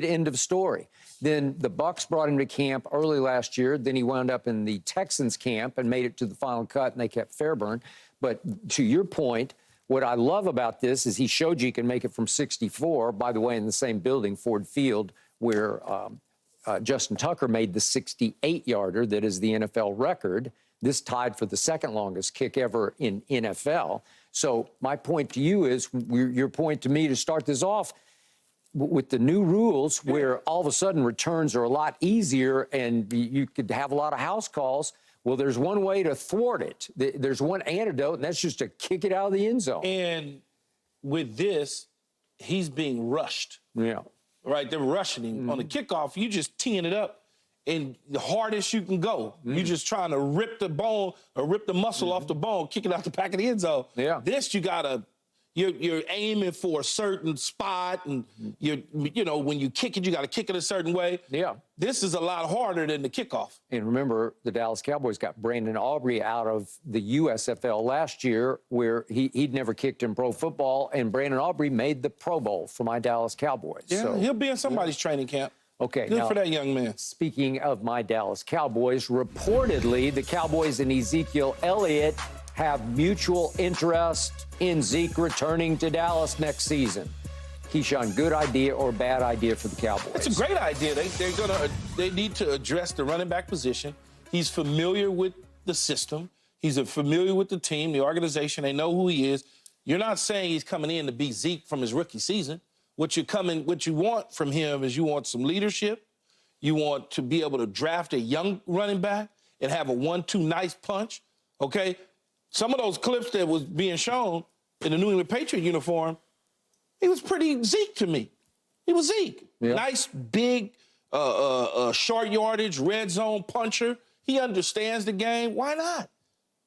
End of story. Then the Bucks brought him to camp early last year. Then he wound up in the Texans camp and made it to the final cut, and they kept Fairburn. But to your point, what I love about this is he showed you can make it from 64, by the way, in the same building, Ford Field, where Justin Tucker made the 68-yarder that is the NFL record. This tied for the second longest kick ever in NFL. So my point to you is, your point to me to start this off, with the new rules where all of a sudden returns are a lot easier and you could have a lot of house calls, well, there's one way to thwart it. There's one antidote, and that's just to kick it out of the end zone. And with this, he's being rushed. Yeah. Right? They're rushing him. On the kickoff, you just teeing it up and the hardest you can go. You're just trying to rip the bone or rip the muscle off the bone, kick it out the back of the end zone. Yeah. This, you got to... You're aiming for a certain spot, and you know, when you kick it, you got to kick it a certain way. Yeah. This is a lot harder than the kickoff. And remember, the Dallas Cowboys got Brandon Aubrey out of the USFL last year, where he'd never kicked in pro football, and Brandon Aubrey made the Pro Bowl for my Dallas Cowboys. Yeah, so he'll be in somebody's training camp. Okay. Good for that young man. Speaking of my Dallas Cowboys, reportedly, the Cowboys and Ezekiel Elliott have mutual interest in Zeke returning to Dallas next season. Keyshawn, good idea or bad idea for the Cowboys? It's a great idea. They need to address the running back position. He's familiar with the system. He's familiar with the team, the organization. They know who he is. You're not saying he's coming in to be Zeke from his rookie season. What you want from him is you want some leadership. You want to be able to draft a young running back and have a 1-2 nice punch, okay? Some of those clips that was being shown in the New England Patriot uniform, he was pretty Zeke to me. He was Zeke. Yeah. Nice, big, short yardage, red zone puncher. He understands the game. Why not?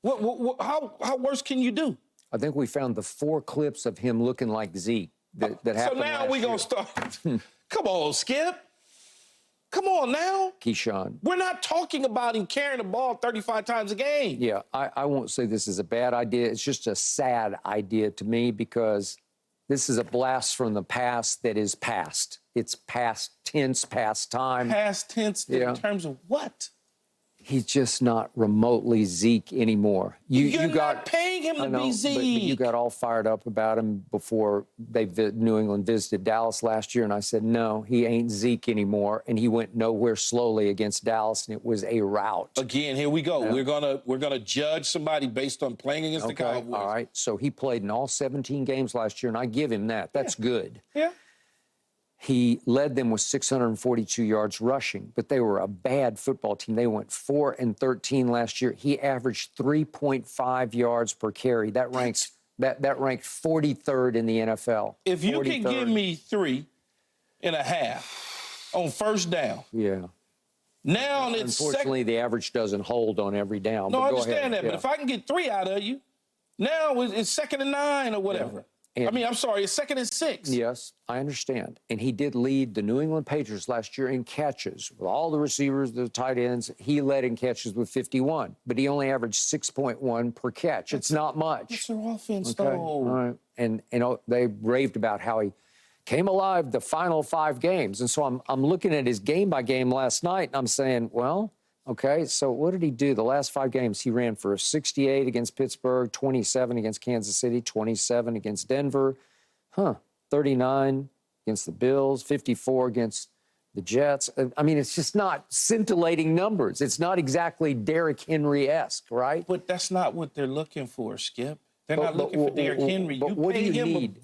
How worse can you do? I think we found the 4 clips of him looking like Zeke that happened last year. So now we're going to start. Come on, Skip. Come on now. Keyshawn. We're not talking about him carrying the ball 35 times a game. Yeah, I won't say this is a bad idea. It's just a sad idea to me, because this is a blast from the past that is past. It's past tense, past time. Past tense in terms of what? He's just not remotely Zeke anymore. You're not paying him to be Zeke. But you got all fired up about him before New England visited Dallas last year, and I said, no, he ain't Zeke anymore. And he went nowhere slowly against Dallas, and it was a rout. Again, here we go. Yeah. We're gonna judge somebody based on playing against the Cowboys. All right. So he played in all 17 games last year, and I give him that. That's good. Yeah. He led them with 642 yards rushing, but they were a bad football team. They went 4-13 last year. He averaged 3.5 yards per carry. That ranked 43rd in the NFL. If you can give me 3.5 on first down. Yeah. Now it's unfortunately the average doesn't hold on every down. No, I understand that, but if I can get 3 out of you, now it's 2nd and 9 or whatever. Yeah. I'm sorry, it's 2nd and 6. Yes, I understand. And he did lead the New England Patriots last year in catches. With all the receivers, the tight ends, he led in catches with 51. But he only averaged 6.1 per catch. It's not much. It's their offense, though. All right. And they raved about how he came alive the final 5 games. And so I'm looking at his game-by-game last night, and I'm saying, well, okay, so what did he do? The last 5 games, he ran for 68 against Pittsburgh, 27 against Kansas City, 27 against Denver, 39 against the Bills, 54 against the Jets. I mean, it's just not scintillating numbers. It's not exactly Derrick Henry-esque, right? But that's not what they're looking for, Skip. They're not looking for Derrick Henry. But what do you need?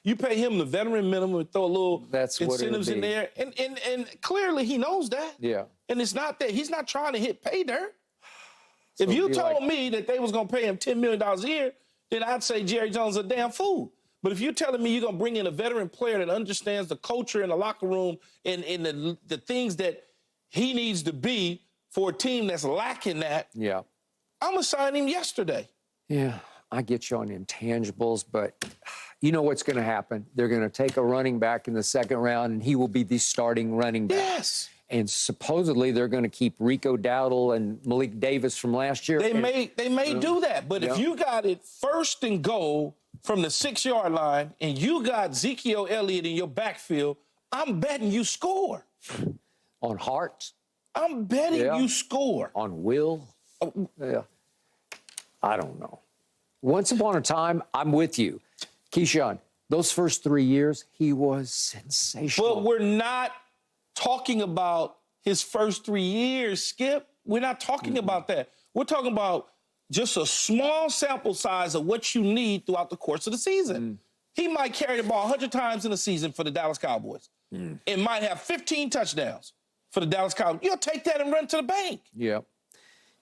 You pay him the veteran minimum and throw a little incentives in there. And clearly he knows that. Yeah. And it's not that. He's not trying to hit pay dirt. So if you told me that they was going to pay him $10 million a year, then I'd say Jerry Jones is a damn fool. But if you're telling me you're going to bring in a veteran player that understands the culture in the locker room and the things that he needs to be for a team that's lacking that, yeah, I'm going to sign him yesterday. Yeah. I get you on intangibles, but you know what's going to happen. They're going to take a running back in the 2nd round, and he will be the starting running back. Yes. And supposedly they're going to keep Rico Dowdle and Malik Davis from last year. They may do that, but if you got it 1st and goal from the 6-yard line, and you got Ezekiel Elliott in your backfield, I'm betting you score. On heart, I'm betting you score. on will. Yeah. I don't know. Once upon a time, I'm with you. Keyshawn, those first 3 years, he was sensational. But we're not talking about his first 3 years, Skip. We're not talking about that. We're talking about just a small sample size of what you need throughout the course of the season. He might carry the ball 100 times in a season for the Dallas Cowboys. It might have 15 touchdowns for the Dallas Cowboys. You'll take that and run to the bank. Yeah.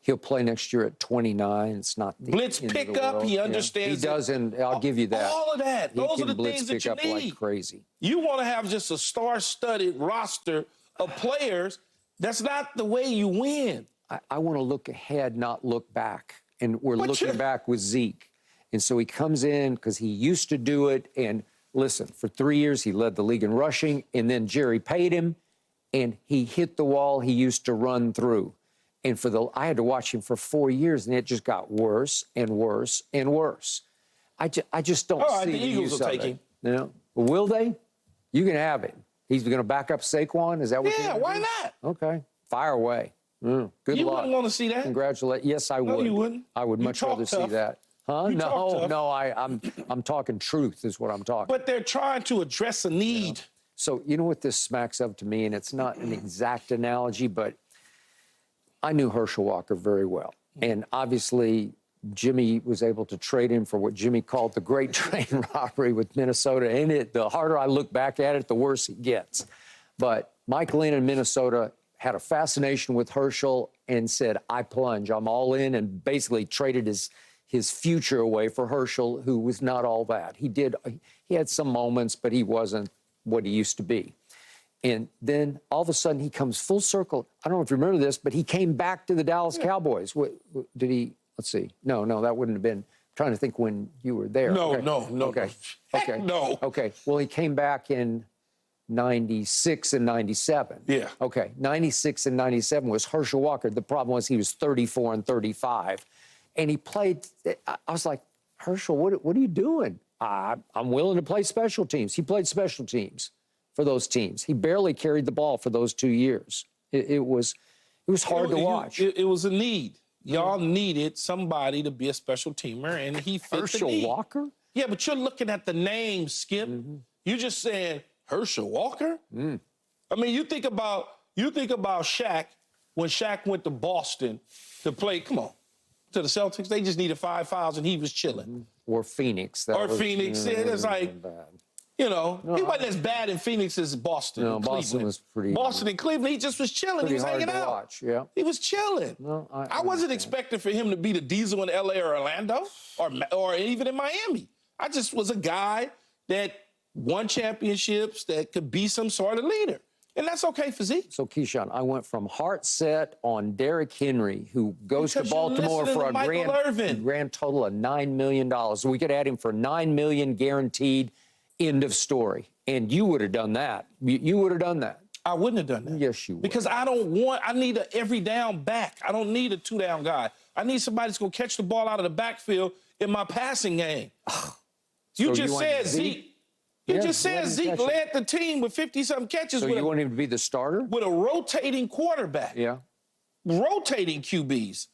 He'll play next year at 29. It's not the Blitz end of pick the up. world. He Yeah. understands. He does, and I'll give you that. All of that. He Those can are the blitz things that pick you up need. like crazy. You want to have just a star-studded roster of players. That's not the way you win. I want to look ahead, not look back. And we're But looking you- back with Zeke. And so he comes in because he used to do it. And listen, for 3 years, he led the league in rushing. And then Jerry paid him, and he hit the wall he used to run through. And I had to watch him for 4 years, and it just got worse and worse and worse. I just don't All right, see the Eagles use will of take it. him. You know? Will they? You can have him. He's going to back up Saquon? Is that what? Yeah, why not? Okay, fire away. Good You luck. wouldn't want to see that. Congratulate. Yes, I would. you wouldn't. I would You much talk rather see tough. that. Huh? You talk tough. No. I'm talking truth is what I'm talking. But they're trying to address a need. So you know what this smacks of to me, and it's not an exact analogy, but I knew Herschel Walker very well. And obviously, Jimmy was able to trade him for what Jimmy called the great train robbery with Minnesota. And the harder I look back at it, the worse it gets. But Mike Lynn in Minnesota had a fascination with Herschel and said, I plunge, I'm all in, and basically traded his future away for Herschel, who was not all that. He had some moments, but he wasn't what he used to be. And then all of a sudden he comes full circle. I don't know if you remember this, but he came back to the Dallas Cowboys. Did he? Let's see. No, that wouldn't have been. I'm trying to think when you were there. No. Okay. Heck no. Okay. Well, he came back in 96 and 97. Yeah. Okay. 96 and 97 was Herschel Walker. The problem was he was 34 and 35. And he played. I was like, Herschel, what are you doing? I'm willing to play special teams. He played special teams for those teams. He barely carried the ball for those 2 years. It was hard to watch. It was a need. Y'all needed somebody to be a special teamer, and he fit the Herschel need. Walker? Yeah, but you're looking at the name, Skip. You're just saying Herschel Walker. I mean, you think about Shaq when Shaq went to Boston to play. Come on, to the Celtics. They just needed 5 fouls, and he was chilling. Or Phoenix. Phoenix. Yeah, it's like, bad. he wasn't as bad in Phoenix as Boston. No, and Boston Cleveland. was pretty. Boston and Cleveland, he just was chilling. He Pretty was hard hanging to out. watch, yeah. He was chilling. No, I wasn't expecting for him to be the Diesel in LA or Orlando or even in Miami. I just was a guy that won championships, that could be some sort of leader. And that's okay for Zeke. So, Keyshawn, I went from heart set on Derrick Henry, who goes Because to you're Baltimore listening for to a Michael Irvin. grand total of $9 million. So we could add him for $9 million guaranteed, end of story. And you would have done that. You would have done that. I wouldn't have done that. Yes, you would. Because I need an every down back. I don't need a 2-down guy. I need somebody that's going to catch the ball out of the backfield in my passing game. You So just you want said Zeke? Zeke. You Yeah, just let said him Zeke catch it. led the team with 50-something catches So with you want him to be the starter? a rotating quarterback. Yeah. Rotating QBs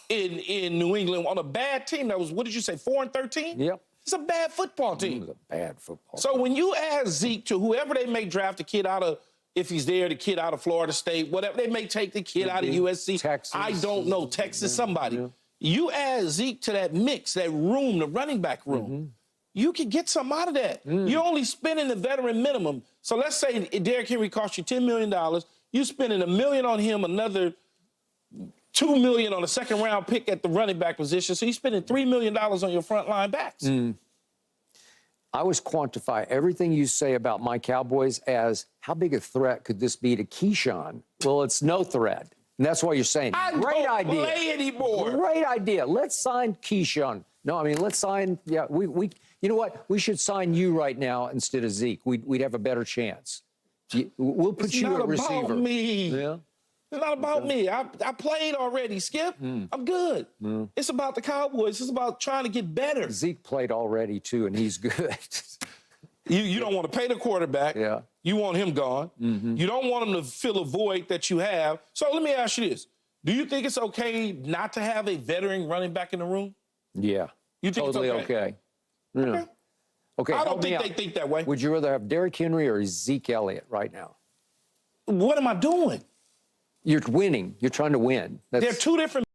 in New England on a bad team that was, what did you say, 4-13? Yep. It's a bad football It team. was a bad football. So when you add Zeke to whoever they may draft, the kid out of, if he's there, the kid out of Florida State, whatever, they may take the kid out of USC. Texas. I don't know, Texas, somebody. Yeah. You add Zeke to that mix, that room, the running back room. You can get something out of that. You're only spending the veteran minimum. So let's say Derrick Henry cost you $10 million. You're spending $1 million on him, another $2 million on a second-round pick at the running back position. So you're spending $3 million on your front line backs. I always quantify everything you say about my Cowboys as how big a threat could this be to Keyshawn? Well, it's no threat. And that's why you're saying, great don't idea. play anymore. Great idea. Let's sign Keyshawn. No, I mean, let's sign, we you know what? We should sign you right now instead of Zeke. We'd have a better chance. We'll put you at receiver. It's not about me. Yeah. It's not about me. I played already, Skip. I'm good. It's about the Cowboys. It's about trying to get better. Zeke played already, too, and he's good. You don't want to pay the quarterback. Yeah. You want him gone. You don't want him to fill a void that you have. So let me ask you this. Do you think it's okay not to have a veteran running back in the room? Yeah. You think Totally it's okay? Yeah. Okay. Okay. I help don't me think out. they think that way. Would you rather have Derrick Henry or Ezekiel Elliott right now? What am I doing? You're winning. You're trying to win. They're two different